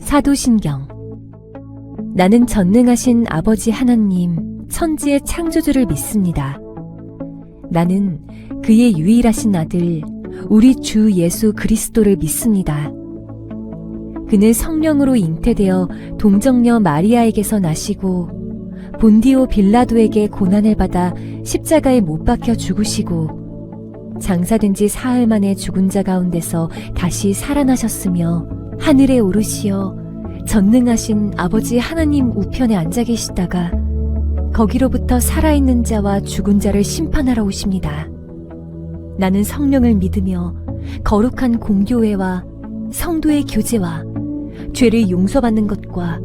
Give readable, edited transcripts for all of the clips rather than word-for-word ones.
사도신경. 나는 전능하신 아버지 하나님, 천지의 창조주를 믿습니다. 나는 그의 유일하신 아들, 우리 주 예수 그리스도를 믿습니다. 그는 성령으로 잉태되어 동정녀 마리아에게서 나시고 본디오 빌라도에게 고난을 받아 십자가에 못 박혀 죽으시고 장사된 지 사흘 만에 죽은 자 가운데서 다시 살아나셨으며 하늘에 오르시어 전능하신 아버지 하나님 우편에 앉아 계시다가 거기로부터 살아있는 자와 죽은 자를 심판하러 오십니다. 나는 성령을 믿으며 거룩한 공교회와 성도의 교제와 죄를 용서받는 것과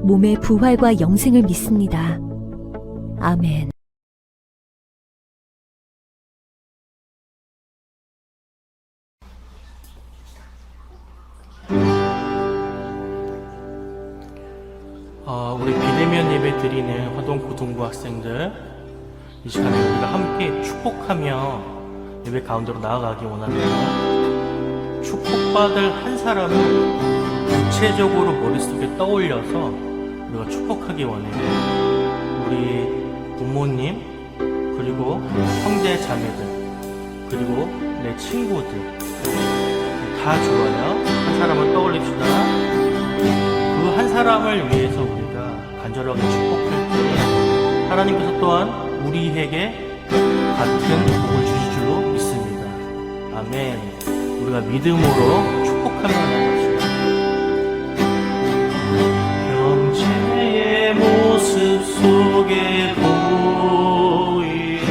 몸의 부활과 영생을 믿습니다. 아멘. 우리 비대면 예배 드리는 화동고등부 학생들, 이 시간에 우리가 함께 축복하며 예배 가운데로 나아가기 원합니다. 축복받을 한 사람을 구체적으로 머릿속에 떠올려서 우리가 축복하기 원해요. 우리 부모님, 그리고 형제 자매들, 그리고 내 친구들 다 좋아요. 한 사람을 떠올립시다. 그 한 사람을 위해서 우리가 간절하게 축복할 때 하나님께서 또한 우리에게 같은 복을 주실 줄로 믿습니다. 아멘. 우리가 믿음으로 축복하며 나갑시다. 형제의 모습 속에 보이는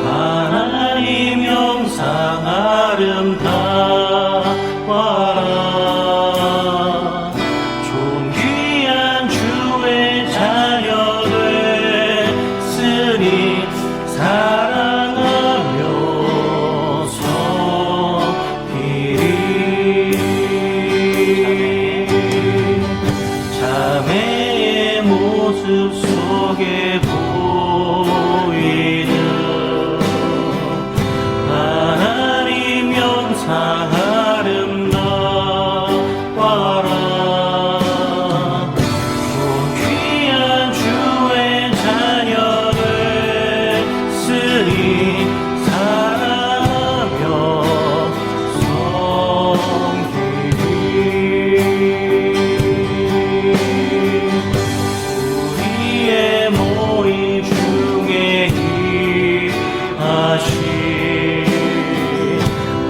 하나님 형상 아름다워라. 존귀한 주의 자녀 됐으니 사랑하며 섬기리. 자매의 모습 속에 보이는 하나님 형상 아름다워라. 존귀한 주의 자녀 됐으니 사랑하며 섬기리. 우리의 모임 중에 일하신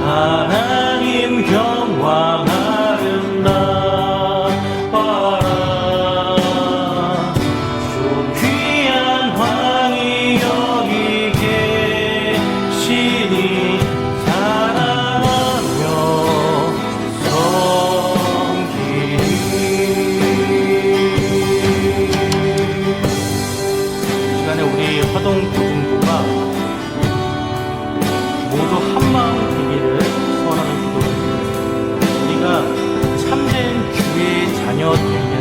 하나님 영광 아름다워라. 존귀한 왕이 여기 계시니 사랑하며 섬기리. 시간에 우리 화동고등부가 모두 한마음 되기를 소원하는 기도입니다. 우리가 참된 주의 자녀 되는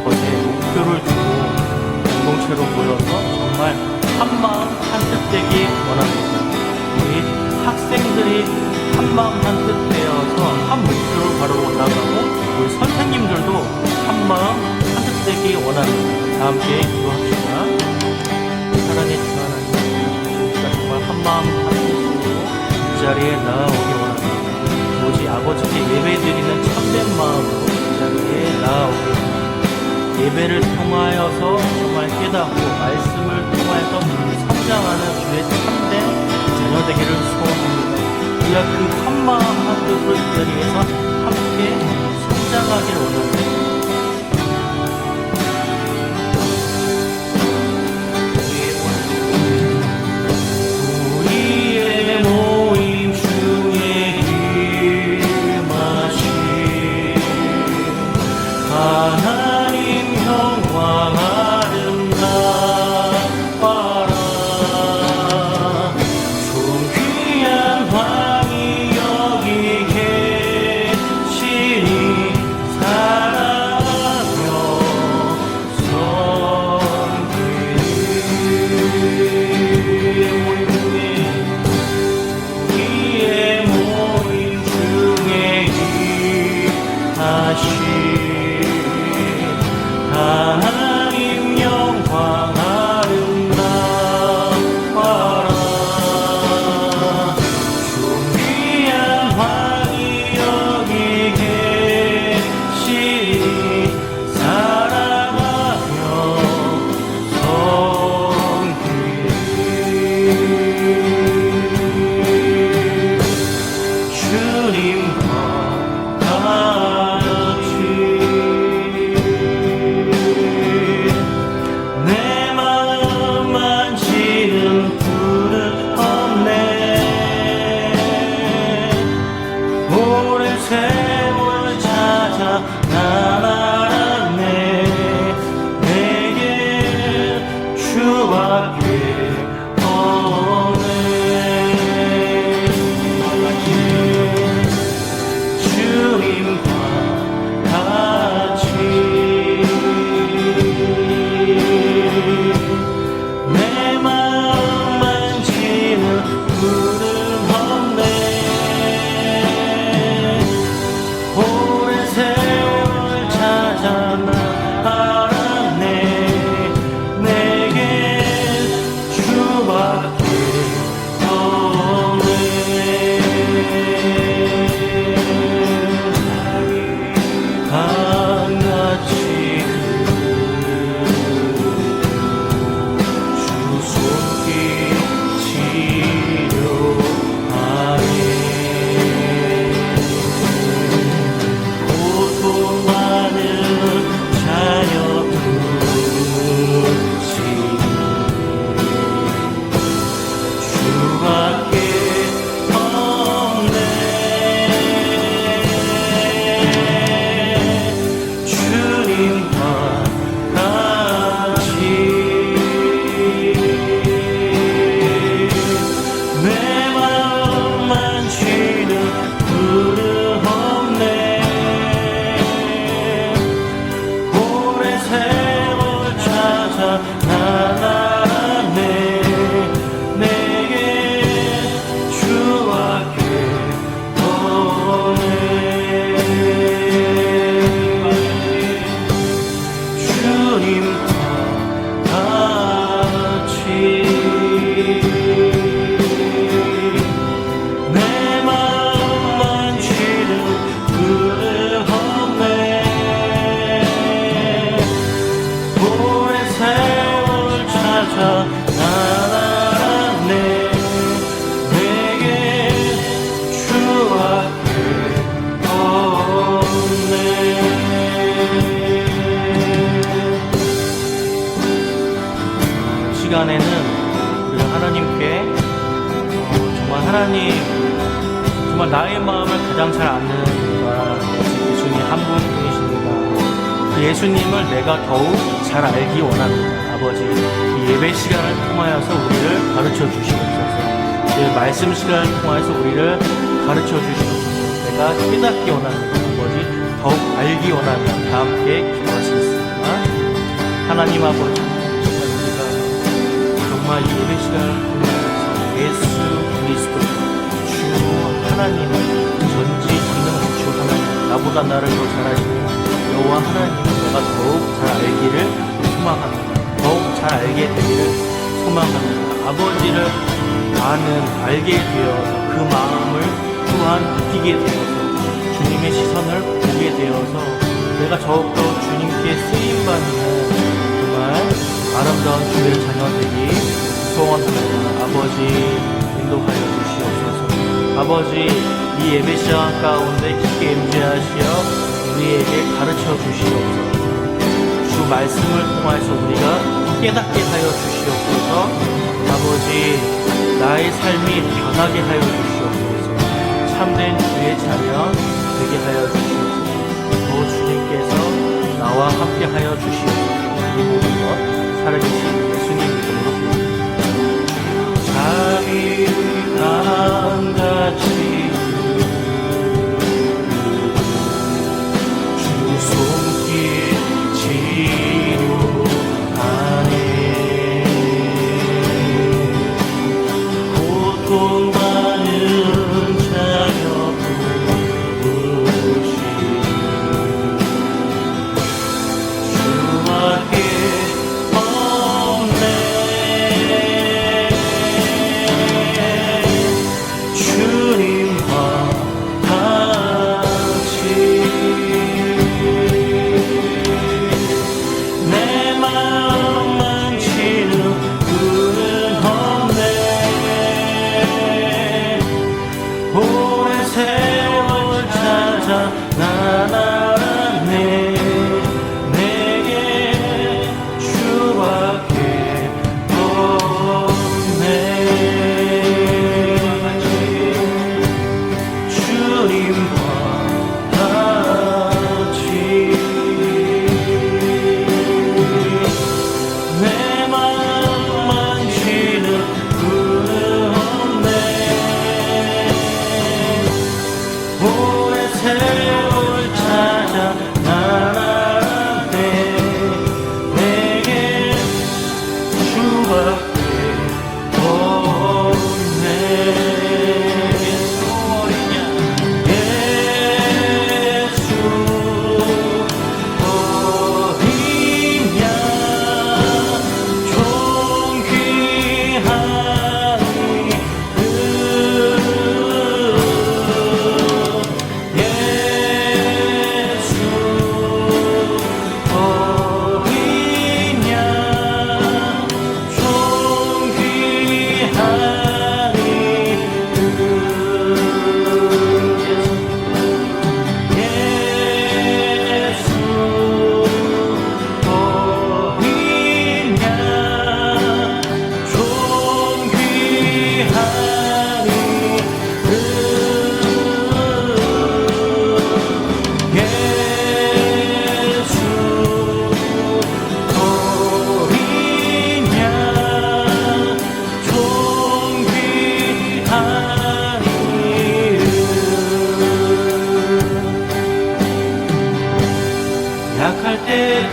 것에 목표를 두고 공동체로 모여서 정말 한마음 한뜻 되기 원합니다. 우리 학생들이 한마음 한뜻 되어서 한 목표를 바로 나가고 우리 선생님들도 한마음 한뜻 되기 원합니다. 다 함께 기도합시다. 사랑의 주 하나님, 우리가 정말 한마음 한뜻으로 이 자리에 나아오기 원합니다. 오직 아버지께 예배드리는 참된 마음으로 이 자리에 나아오기 원합니다. 예배를 통하여서 정말 깨닫고 말씀을 통하여서 성장하는 주의 참된 자녀 되기를 소원합니다. 우리가 그 한마음 한뜻으로 이 자리에서 함께 성장하길 원합니다. 우리의 모임 중에 일마신 하나님 영광 아름다워라. 존귀한 왕이 여기 계시니 사랑 세월 찾아 난 알았네. 내게 주밖에 없네. 주님과 같이 내 마음 만지는 부름 없네. 오랜 세월 찾아 나 알았네. 내게 주밖에 없네. 강같이 주 손길 치료하네. 고통 많은 자녀 부르시니 주밖에 없네. 주님과 같이 내 마음 만지는 부름 없네. 오랜 세월 찾아 난 알았네. 내게 주밖에 없네. 주님과 같이 내 마음 만지는 부름 없네. 오랜 세월 찾아 난 알았네. 내게 주밖에 없네. 시간에는 우리가 하나님께 정말 하나님 정말 나의 마음을 가장 잘 아는 이가 예수님 한 분뿐이십니다. 그 예수님을 내가 더욱 잘 알기 원합니다. 아버지, 이 예배 시간을 통하여서 우리를 가르쳐 주시옵소서. 이 말씀 시간을 통하여서 우리를 가르쳐 주시옵소서. 내가 깨닫기 원합니다. 아버지, 더욱 알기 원합니다. 다 함께 기도하시겠습니다. 하나님 아버지, 우리가 정말 이 예배 시간을 통하여서 예수 그리스도 주 하나님을 전지전능한 주 하나님, 나보다 나를 더 잘 아시는 여호와 하나님을 내가 더욱 잘 알기를 소망합니다. 더욱 잘 알게 되기를 소망합니다. 아버지를 알게 되어서 그 마음을 또한 느끼게 되어서 주님의 시선을 보게 되어서 내가 더욱더 주님께 쓰임받는 정말 아름다운 주의 자녀 되기 소원합니다. 아버지, 인도하여 주시옵소서. 아버지, 이 예배 시간 가운데 깊게 임재하시어 우리에게 가르쳐 주시옵소서. 주 말씀을 통해서 우리가 깨닫게 하여 주시옵소서. 아버지, 나의 삶이 변하게 하여 주시옵소서. 참된 주의 자녀 되게 하여 주시옵소서. 또 주님께서 나와 함께 하여 주시옵소서. 이 모든 것 살아계신 예수님 이름으로 기도합니다. 잠이 강같이 주 손길 치료하네. 고통 많은 자녀 부르시니 주밖에 없네.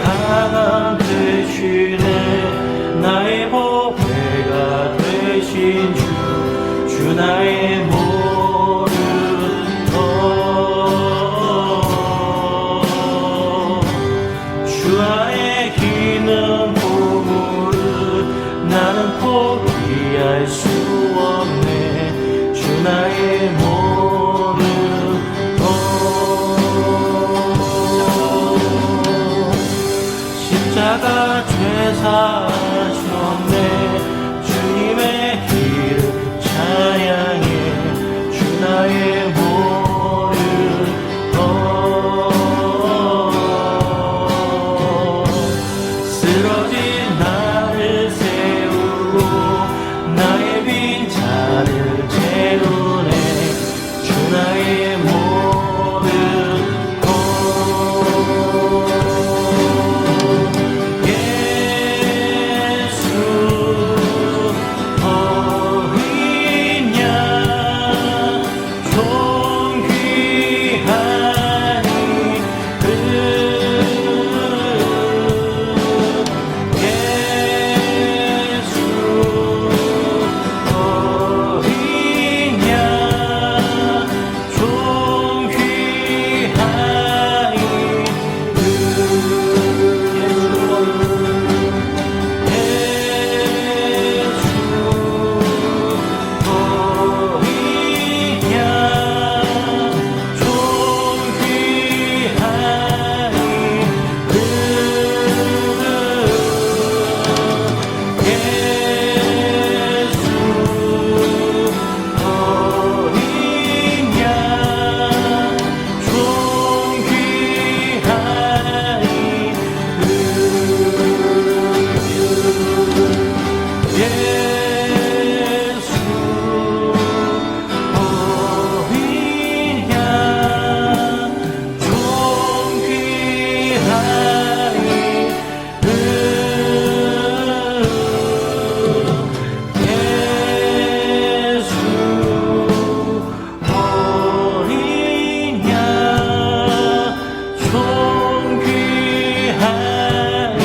강함 되시네 나의 보배가 되신 주 나의 모든 것 주 안에 기는 보물은 나는 포기할 수 없네 주 나의 모든 것 십자가 죄 사하셨네 주님의 길을 찬양해 주 나의 모든 것 쓰러진 나를 세우고 나의 빈자를 채우네 주 나의 모든 것 예수 어린 양 존귀하니 예수 어린 양 존귀하니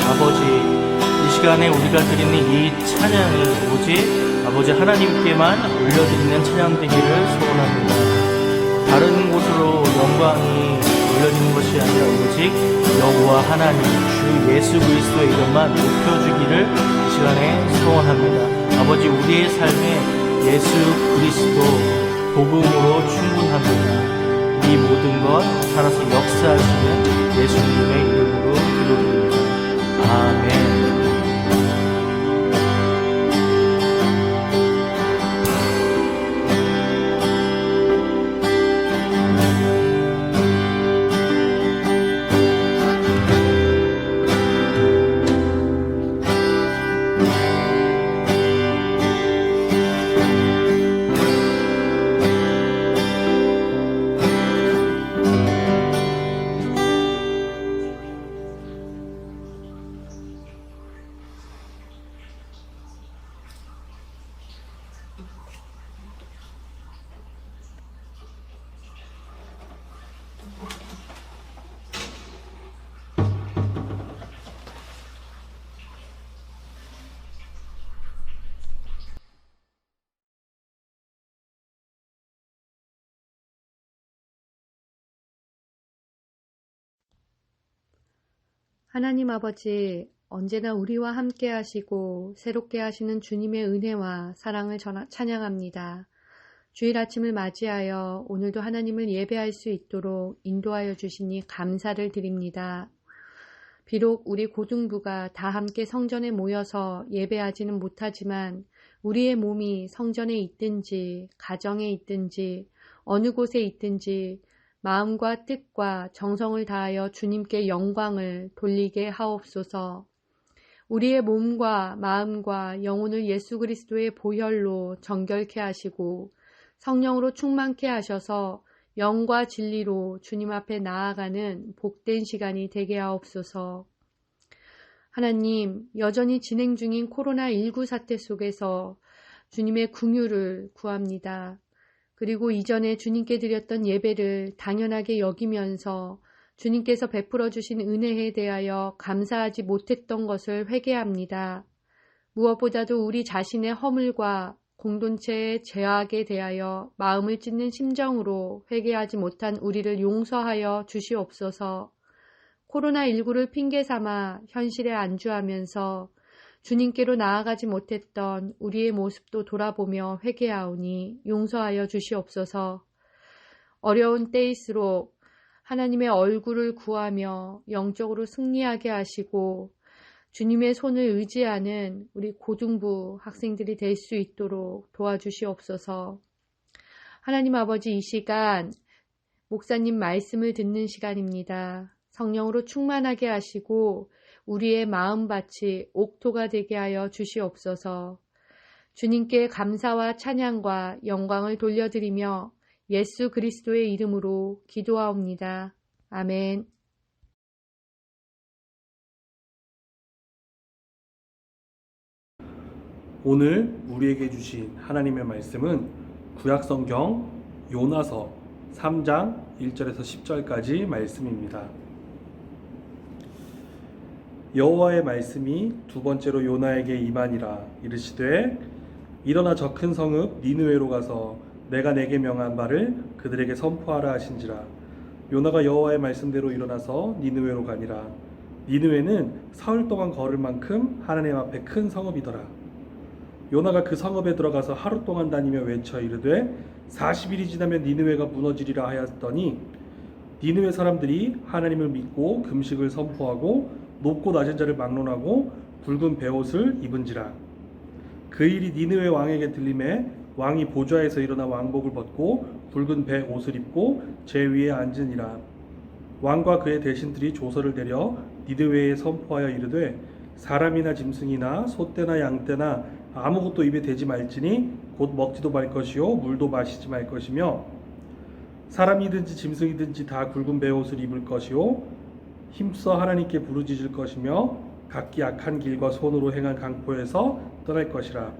아버지, 이 시간에 우리가 드리는 이 찬양이 오직 아버지 하나님께만 올려드리는 찬양 되기를 소원합니다. 다른 곳으로 영광이 올려지는 것이 아니라 오직 여호와 하나님 주 예수 그리스도의 이름만 높여주기를 이 시간에 소원합니다. 아버지 우리의 삶에 예수 그리스도 복음으로 충분합니다. 이 모든 것 살아서 역사하시는 예수님의 이름으로 기도드립니다. 아멘. 하나님 아버지, 언제나 우리와 함께 하시고 새롭게 하시는 주님의 은혜와 사랑을 찬양합니다. 주일 아침을 맞이하여 오늘도 하나님을 예배할 수 있도록 인도하여 주시니 감사를 드립니다. 비록 우리 고등부가 다 함께 성전에 모여서 예배하지는 못하지만 우리의 몸이 성전에 있든지 가정에 있든지 어느 곳에 있든지 마음과 뜻과 정성을 다하여 주님께 영광을 돌리게 하옵소서. 우리의 몸과 마음과 영혼을 예수 그리스도의 보혈로 정결케 하시고 성령으로 충만케 하셔서 영과 진리로 주님 앞에 나아가는 복된 시간이 되게 하옵소서. 하나님, 여전히 진행 중인 코로나19 사태 속에서 주님의 긍휼을 구합니다. 그리고 이전에 주님께 드렸던 예배를 당연하게 여기면서 주님께서 베풀어 주신 은혜에 대하여 감사하지 못했던 것을 회개합니다. 무엇보다도 우리 자신의 허물과 공동체의 죄악에 대하여 마음을 찢는 심정으로 회개하지 못한 우리를 용서하여 주시옵소서. 코로나19를 핑계삼아 현실에 안주하면서 주님께로 나아가지 못했던 우리의 모습도 돌아보며 회개하오니 용서하여 주시옵소서. 어려운 때일수록 하나님의 얼굴을 구하며 영적으로 승리하게 하시고 주님의 손을 의지하는 우리 고등부 학생들이 될 수 있도록 도와주시옵소서. 하나님 아버지, 이 시간 목사님 말씀을 듣는 시간입니다. 성령으로 충만하게 하시고 우리의 마음밭이 옥토가 되게 하여 주시옵소서. 주님께 감사와 찬양과 영광을 돌려드리며 예수 그리스도의 이름으로 기도하옵니다. 아멘. 오늘 우리에게 주신 하나님의 말씀은 구약성경 요나서 3장 1절에서 10절까지 말씀입니다. 여호와의 말씀이 두 번째로 요나에게 임하니라. 이르시되 일어나 저 큰 성읍 니느웨로 가서 내가 내게 명한 바를 그들에게 선포하라 하신지라. 요나가 여호와의 말씀대로 일어나서 니느웨로 가니라. 니느웨는 사흘 동안 걸을 만큼 하나님 앞에 큰 성읍이더라. 요나가 그 성읍에 들어가서 하루 동안 다니며 외쳐 이르되 40일이 지나면 니느웨가 무너지리라 하였더니 니느웨 사람들이 하나님을 믿고 금식을 선포하고 높고 낮은 자를 막론하고 붉은 베옷을 입은지라. 그 일이 니느웨 왕에게 들림에 왕이 보좌에서 일어나 왕복을 벗고 붉은 베옷을 입고 제 위에 앉으니라. 왕과 그의 대신들이 조서를 내려 니느웨에 선포하여 이르되 사람이나 짐승이나 소떼나 양떼나 아무것도 입에 대지 말지니 곧 먹지도 말 것이요 물도 마시지 말 것이며 사람이든지 짐승이든지 다 굵은 베옷을 입을 것이요 힘써 하나님께 부르짖을 것이며 각기 악한 길과 손으로 행한 강포에서 떠날 것이라.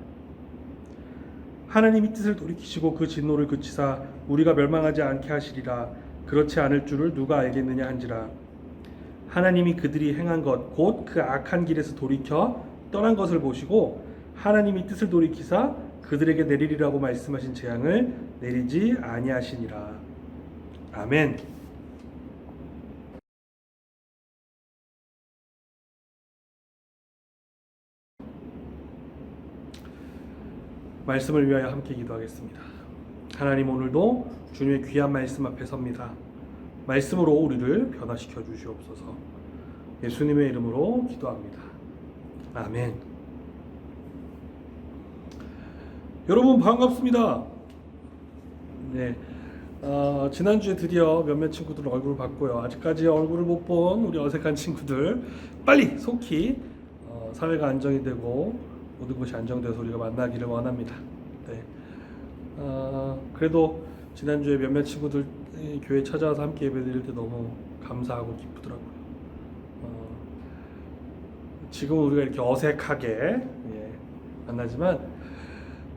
하나님이 뜻을 돌이키시고 그 진노를 그치사 우리가 멸망하지 않게 하시리라. 그렇지 않을 줄을 누가 알겠느냐 한지라. 하나님이 그들이 행한 것 곧 그 악한 길에서 돌이켜 떠난 것을 보시고 하나님이 뜻을 돌이키사 그들에게 내리리라고 말씀하신 재앙을 내리지 아니하시니라. 아멘. 말씀을 위하여 함께 기도하겠습니다. 하나님, 오늘도 주님의 귀한 말씀 앞에 섭니다. 말씀으로 우리를 변화시켜 주시옵소서. 예수님의 이름으로 기도합니다. 아멘. 여러분 반갑습니다. 네, 지난주에 드디어 몇몇 친구들 얼굴을 봤고요. 아직까지 얼굴을 못 본 우리 어색한 친구들 빨리 속히 사회가 안정이 되고 모든 것이 안정돼서 우리가 만나기를 원합니다. 네. 그래도 지난주에 몇몇 친구들 교회 찾아와서 함께 예배드릴 때 너무 감사하고 기쁘더라고요. 지금은 우리가 이렇게 어색하게 만나지만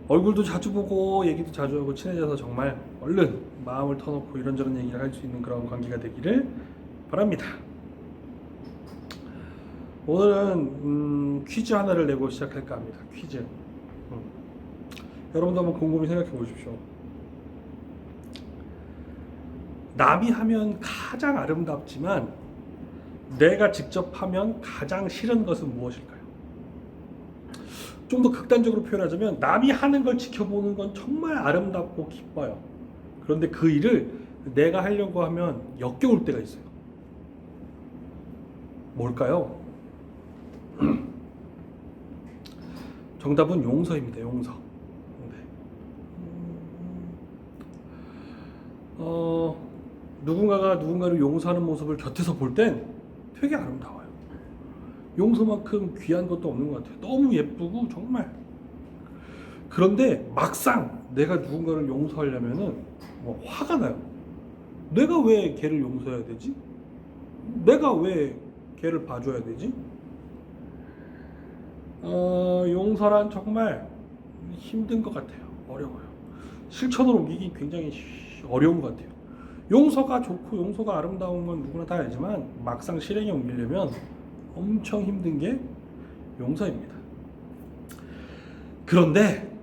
얼굴도 자주 보고 얘기도 자주 하고 친해져서 정말 얼른 마음을 터놓고 이런저런 얘기를 할 수 있는 그런 관계가 되기를 바랍니다. 오늘은 퀴즈 하나를 내고 시작할까 합니다. 퀴즈. 여러분도 한번 곰곰이 생각해 보십시오. 남이 하면 가장 아름답지만 내가 직접 하면 가장 싫은 것은 무엇일까요? 좀 더 극단적으로 표현하자면 남이 하는 걸 지켜보는 건 정말 아름답고 기뻐요. 그런데 그 일을 내가 하려고 하면 역겨울 때가 있어요. 뭘까요? 정답은 용서입니다. 용서. 네. 누군가가 누군가를 용서하는 모습을 곁에서 볼 땐 되게 아름다워요. 용서만큼 귀한 것도 없는 것 같아요. 너무 예쁘고 정말. 그런데 막상 내가 누군가를 용서하려면은 화가 나요. 내가 왜 걔를 용서해야 되지? 내가 왜 걔를 봐줘야 되지? 용서란 정말 힘든 것 같아요. 어려워요. 실천으로 옮기기 굉장히 어려운 것 같아요. 용서가 좋고 용서가 아름다운 건 누구나 다 알지만 막상 실행에 옮기려면 엄청 힘든 게 용서입니다. 그런데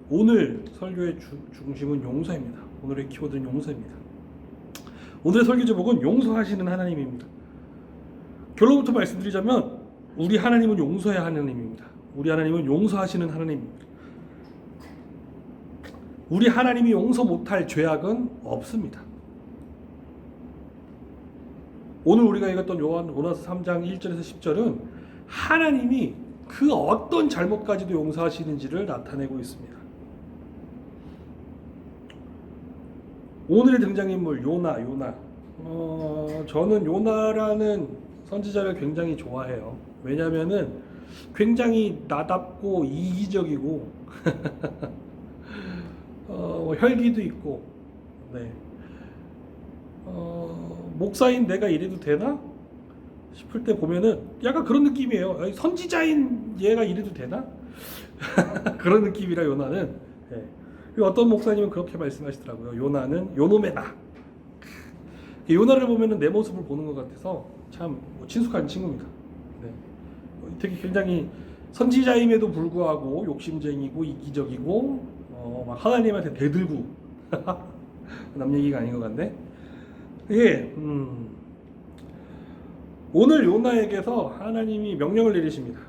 오늘 설교의 중심은 용서입니다. 오늘의 키워드는 용서입니다. 오늘의 설교 제목은 용서하시는 하나님입니다. 결론부터 말씀드리자면 우리 하나님은 용서의 하나님입니다. 우리 하나님은 용서하시는 하나님입니다. 우리 하나님이 용서 못할 죄악은 없습니다. 오늘 우리가 읽었던 요나서 3장 1절에서 10절은 하나님이 그 어떤 잘못까지도 용서하시는지를 나타내고 있습니다. 오늘의 등장인물 요나. 저는 요나라는 선지자를 굉장히 좋아해요. 왜냐하면은 굉장히 나답고 이기적이고 혈기도 있고, 네. 목사인 내가 이래도 되나 싶을 때 보면은 약간 그런 느낌이에요. 선지자인 얘가 이래도 되나 그런 느낌이라 요나는. 네. 그리고 어떤 목사님은 그렇게 말씀하시더라고요. 요나는 요놈이다. 요나를 보면은 내 모습을 보는 것 같아서 참 친숙한 친구입니다. 네. 되게 굉장히 선지자임에도 불구하고 욕심쟁이고 이기적이고 막 하나님한테 대들고 남 얘기가 아닌 것 같네. 예, 오늘 요나에게서 하나님이 명령을 내리십니다.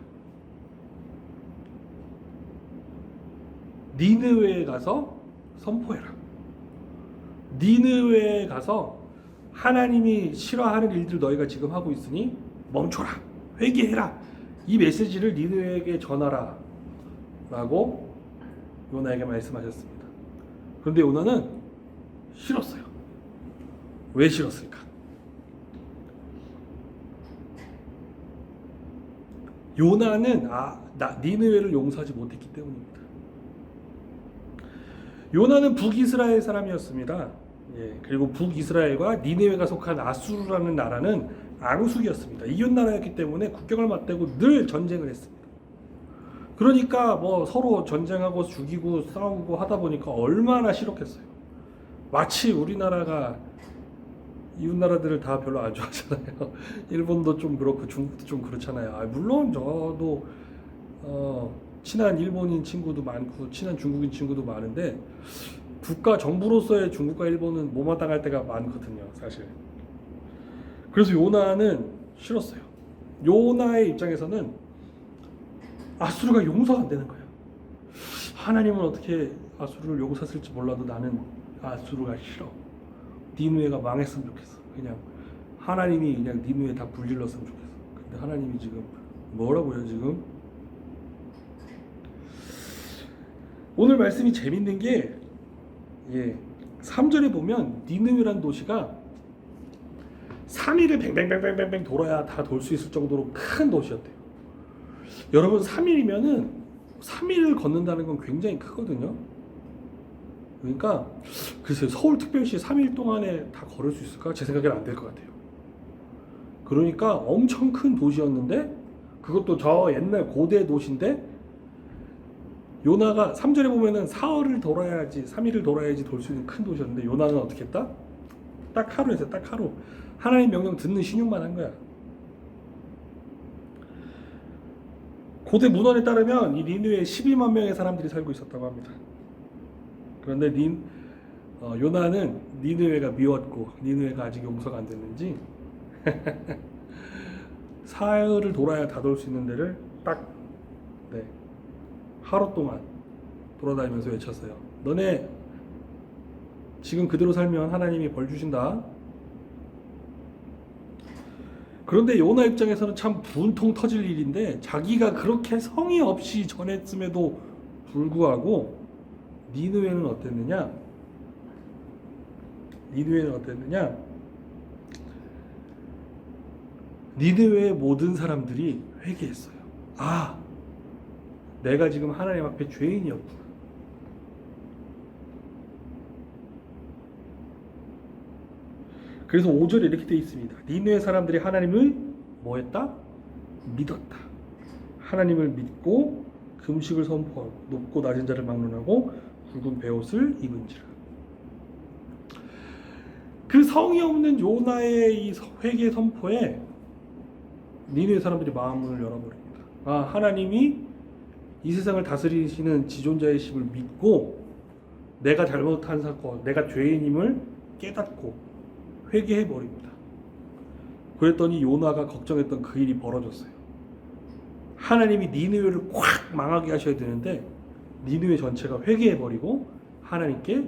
니느웨에 가서 선포해라. 니느웨에 가서 하나님이 싫어하는 일들 너희가 지금 하고 있으니 멈춰라. 회개해라. 이 메시지를 니느웨에게 전하라. 라고 요나에게 말씀하셨습니다. 그런데 요나는 싫었어요. 왜 싫었을까? 요나는 니느웨를 용서하지 못했기 때문입니다. 요나는 북이스라엘 사람이었습니다. 예, 그리고 북이스라엘과 니느웨가 속한 아수르라는 나라는 앙숙이었습니다. 이웃 나라였기 때문에 국경을 맞대고 늘 전쟁을 했습니다. 그러니까 뭐 서로 전쟁하고 죽이고 싸우고 하다 보니까 얼마나 싫었겠어요. 마치 우리나라가 이웃 나라들을 다 별로 안 좋아하잖아요. 일본도 좀 그렇고 중국도 좀 그렇잖아요. 물론 저도 친한 일본인 친구도 많고 친한 중국인 친구도 많은데 국가 정부로서의 중국과 일본은 못마땅할 때가 많거든요, 사실. 그래서 요나는 싫었어요. 요나의 입장에서는 아수르가 용서가 안 되는 거예요. 하나님은 어떻게 아수르를 용서했을지 몰라도 나는 아수르가 싫어. 니느웨가 망했으면 좋겠어. 그냥 하나님이 그냥 니느웨 다 불질렀으면 좋겠어. 근데 하나님이 지금 뭐라고요 지금? 오늘 말씀이 재밌는 게 3절에 보면 니느웨란 도시가 3일을 뱅뱅뱅뱅뱅 돌아야 다 돌 수 있을 정도로 큰 도시였대요. 여러분 3일이면은 3일을 걷는다는 건 굉장히 크거든요. 그러니까 글쎄요, 서울특별시 3일 동안에 다 걸을 수 있을까? 제 생각에는 안 될 것 같아요. 그러니까 엄청 큰 도시였는데 그것도 저 옛날 고대 도시인데 요나가 3절에 보면은 4일을 돌아야지 3일을 돌아야지 돌 수 있는 큰 도시였는데 요나는 어떻게 했다? 딱 하루 했어요. 딱 하루. 하나님 명령 듣는 신용만 한 거야. 고대 문헌에 따르면 이 니느웨에 12만 명의 사람들이 살고 있었다고 합니다. 그런데 요나는 니느웨가 미웠고 니느웨가 아직 용서가 안 됐는지 사흘을 돌아야 다 돌 수 있는 데를 딱 하루 동안 돌아다니면서 외쳤어요. 너네 지금 그대로 살면 하나님이 벌 주신다. 그런데 요나 입장에서는 참 분통 터질 일인데 자기가 그렇게 성의 없이 전했음에도 불구하고 니느웨는 어땠느냐? 니느웨의 모든 사람들이 회개했어요. 내가 지금 하나님 앞에 죄인이었구나. 그래서 5절에 이렇게 되어 있습니다. 니느웨 사람들이 하나님을 뭐 했다? 믿었다. 하나님을 믿고 금식을 선포하고 높고 낮은 자를 막론하고 굵은 베옷을 입은지라. 그 성의 없는 요나의 이 회개 선포에 니느웨 사람들이 마음을 열어버립니다. 하나님이 이 세상을 다스리시는 지존자의 심을 믿고 내가 잘못한 사건, 내가 죄인임을 깨닫고 회개해버립니다. 그랬더니 요나가 걱정했던 그 일이 벌어졌어요. 하나님이 니느웨를 콱 망하게 하셔야 되는데 니느웨 전체가 회개해버리고 하나님께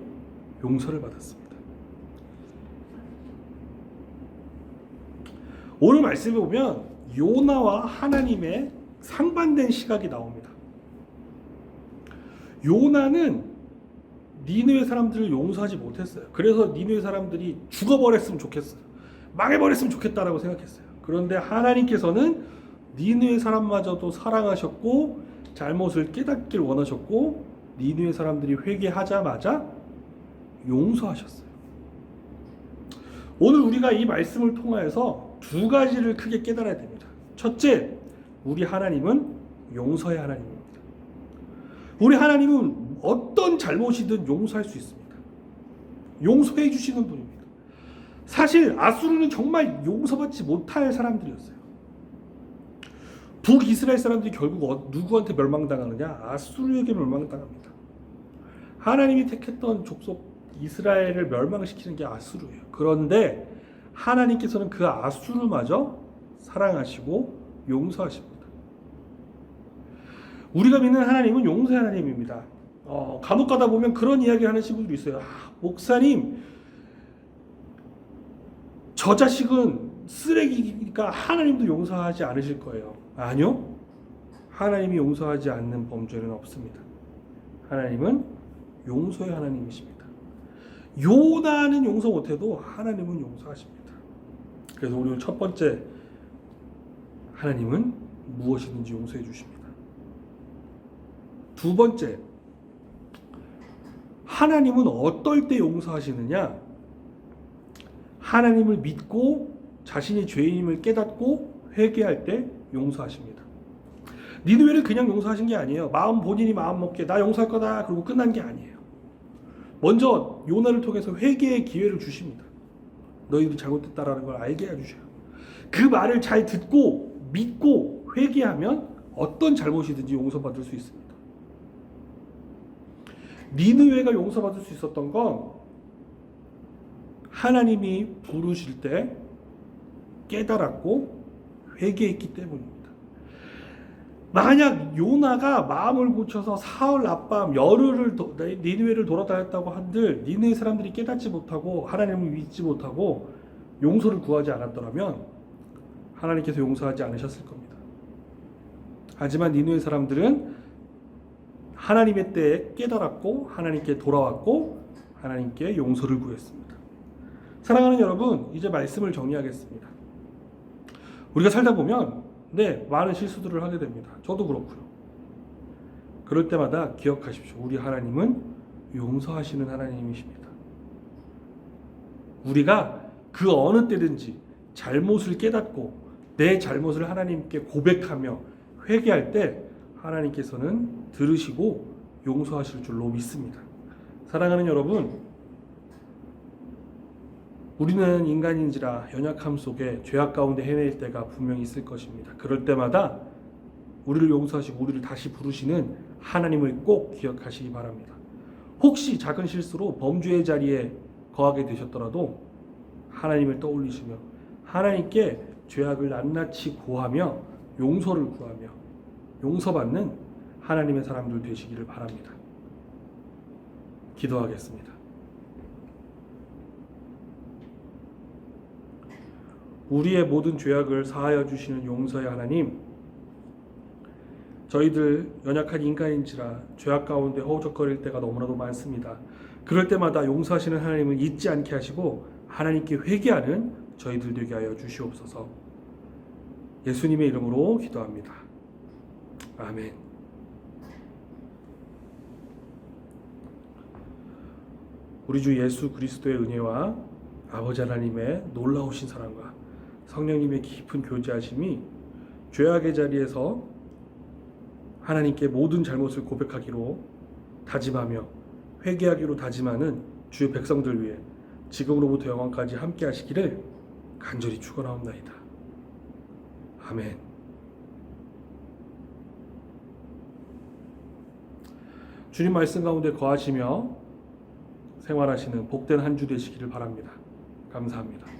용서를 받았습니다. 오늘 말씀에 보면 요나와 하나님의 상반된 시각이 나옵니다. 요나는 니느웨 사람들을 용서하지 못했어요. 그래서 니느웨 사람들이 죽어버렸으면 좋겠어요. 망해버렸으면 좋겠다라고 생각했어요. 그런데 하나님께서는 니느웨 사람마저도 사랑하셨고 잘못을 깨닫길 원하셨고 니느웨 사람들이 회개하자마자 용서하셨어요. 오늘 우리가 이 말씀을 통하여서 두 가지를 크게 깨달아야 됩니다. 첫째, 우리 하나님은 용서의 하나님입니다. 우리 하나님은 어떤 잘못이든 용서할 수 있습니다. 용서해 주시는 분입니다. 사실 아수르는 정말 용서받지 못할 사람들이었어요. 북이스라엘 사람들이 결국 누구한테 멸망당하느냐? 아수르에게 멸망당합니다. 하나님이 택했던 족속 이스라엘을 멸망시키는 게 아수르예요. 그런데 하나님께서는 그 아수르마저 사랑하시고 용서하십니다. 우리가 믿는 하나님은 용서의 하나님입니다. 간혹 가다 보면 그런 이야기를 하는 친구들이 있어요. 목사님, 저 자식은 쓰레기니까 하나님도 용서하지 않으실 거예요. 아니요. 하나님이 용서하지 않는 범죄는 없습니다. 하나님은 용서의 하나님이십니다. 요나는 용서 못해도 하나님은 용서하십니다. 그래서 우리 첫 번째, 하나님은 무엇이든지 용서해 주십니다. 두 번째, 하나님은 어떨 때 용서하시느냐? 하나님을 믿고 자신이 죄인임을 깨닫고 회개할 때 용서하십니다. 니느웨를 그냥 용서하신 게 아니에요. 본인이 마음 먹게 나 용서할 거다 그러고 끝난 게 아니에요. 먼저 요나를 통해서 회개의 기회를 주십니다. 너희들이 잘못됐다라는 걸 알게 해주셔요. 그 말을 잘 듣고 믿고 회개하면 어떤 잘못이든지 용서받을 수 있습니다. 니느웨가 용서받을 수 있었던 건 하나님이 부르실 때 깨달았고 회개했기 때문입니다. 만약 요나가 마음을 고쳐서 사흘 낮밤 열흘을 니느웨를 돌아다녔다고 한들 니느웨 사람들이 깨닫지 못하고 하나님을 믿지 못하고 용서를 구하지 않았더라면 하나님께서 용서하지 않으셨을 겁니다. 하지만 니느웨 사람들은 하나님의 때에 깨달았고 하나님께 돌아왔고 하나님께 용서를 구했습니다. 사랑하는 여러분, 이제 말씀을 정리하겠습니다. 우리가 살다 보면 많은 실수들을 하게 됩니다. 저도 그렇고요. 그럴 때마다 기억하십시오. 우리 하나님은 용서하시는 하나님이십니다. 우리가 그 어느 때든지 잘못을 깨닫고 내 잘못을 하나님께 고백하며 회개할 때 하나님께서는 들으시고 용서하실 줄로 믿습니다. 사랑하는 여러분, 우리는 인간인지라 연약함 속에 죄악 가운데 헤매일 때가 분명히 있을 것입니다. 그럴 때마다 우리를 용서하시고 우리를 다시 부르시는 하나님을 꼭 기억하시기 바랍니다. 혹시 작은 실수로 범죄의 자리에 거하게 되셨더라도 하나님을 떠올리시며 하나님께 죄악을 낱낱이 고하며 용서를 구하며 용서받는 하나님의 사람들 되시기를 바랍니다. 기도하겠습니다. 우리의 모든 죄악을 사하여 주시는 용서의 하나님, 저희들 연약한 인간인지라 죄악 가운데 허우적거릴 때가 너무나도 많습니다. 그럴 때마다 용서하시는 하나님을 잊지 않게 하시고 하나님께 회개하는 저희들 되게 하여 주시옵소서. 예수님의 이름으로 기도합니다. 아멘. 우리 주 예수 그리스도의 은혜와 아버지 하나님의 놀라우신 사랑과 성령님의 깊은 교제하심이 죄악의 자리에서 하나님께 모든 잘못을 고백하기로 다짐하며 회개하기로 다짐하는 주의 백성들 위해 지금으로부터 영원까지 함께 하시기를 간절히 축원하옵나이다. 아멘. 주님 말씀 가운데 거하시며 생활하시는 복된 한 주 되시기를 바랍니다. 감사합니다.